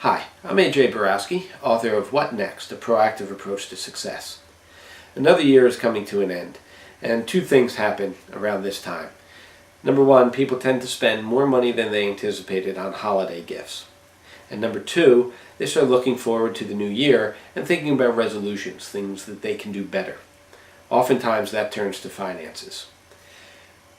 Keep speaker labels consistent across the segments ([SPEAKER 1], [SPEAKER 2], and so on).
[SPEAKER 1] Hi, I'm A.J. Borowski, author of What Next? A Proactive Approach to Success. Another year is coming to an end, and two things happen around this time. Number one, people tend to spend more money than they anticipated on holiday gifts. And number two, they start looking forward to the new year and thinking about resolutions, things that they can do better. Oftentimes that turns to finances.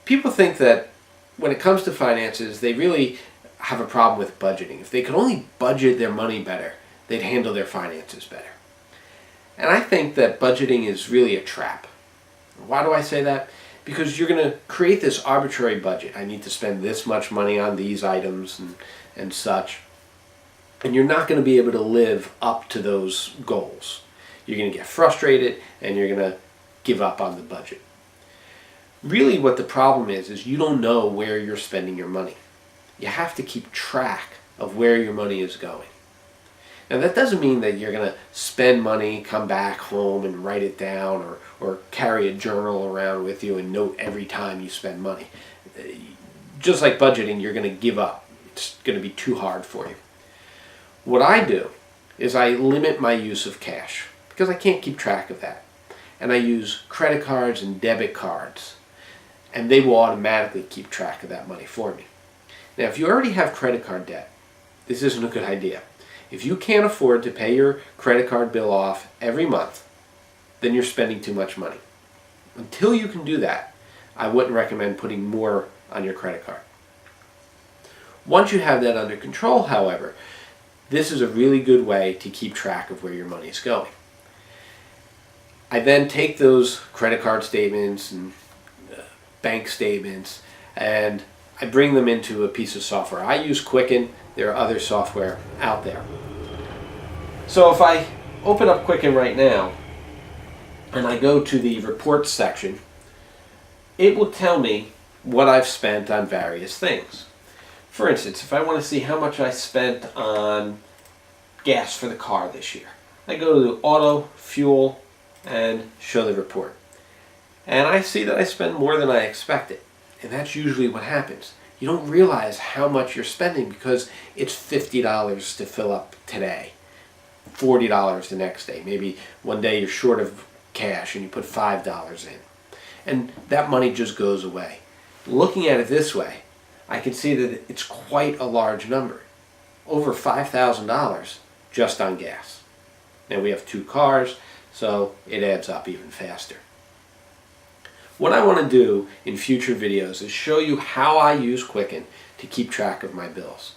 [SPEAKER 1] People think that when it comes to finances, they really have a problem with budgeting. If they could only budget their money better, they'd handle their finances better. And I think that budgeting is really a trap. Why do I say that? Because you're going to create this arbitrary budget. I need to spend this much money on these items and such. And you're not going to be able to live up to those goals. You're going to get frustrated and you're going to give up on the budget. Really what the problem is you don't know where you're spending your money. You have to keep track of where your money is going. Now that doesn't mean that you're going to spend money, come back home and write it down or carry a journal around with you and note every time you spend money. Just like budgeting, you're going to give up. It's going to be too hard for you. What I do is I limit my use of cash because I can't keep track of that. And I use credit cards and debit cards, and they will automatically keep track of that money for me. Now, if you already have credit card debt, this isn't a good idea. If you can't afford to pay your credit card bill off every month, then you're spending too much money. Until you can do that, I wouldn't recommend putting more on your credit card. Once you have that under control, however, this is a really good way to keep track of where your money is going. I then take those credit card statements and bank statements and I bring them into a piece of software. I use Quicken. There are other software out there. So if I open up Quicken right now and I go to the reports section, it will tell me what I've spent on various things. For instance, if I want to see how much I spent on gas for the car this year, I go to auto, fuel, and show the report. And I see that I spend more than I expected. And that's usually what happens. You don't realize how much you're spending because it's $50 to fill up today, $40 the next day. Maybe one day you're short of cash and you put $5 in. And that money just goes away. Looking at it this way, I can see that it's quite a large number. Over $5,000 just on gas. Now we have 2 cars, so it adds up even faster. What I want to do in future videos is show you how I use Quicken to keep track of my bills.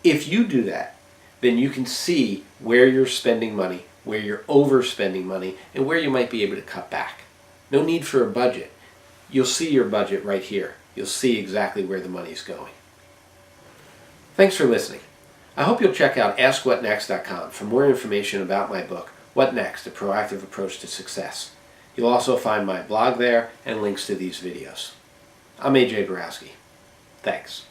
[SPEAKER 1] If you do that, then you can see where you're spending money, where you're overspending money, and where you might be able to cut back. No need for a budget. You'll see your budget right here. You'll see exactly where the money's going. Thanks for listening. I hope you'll check out AskWhatNext.com for more information about my book, What Next? A Proactive Approach to Success. You'll also find my blog there and links to these videos. I'm A.J. Borowski. Thanks.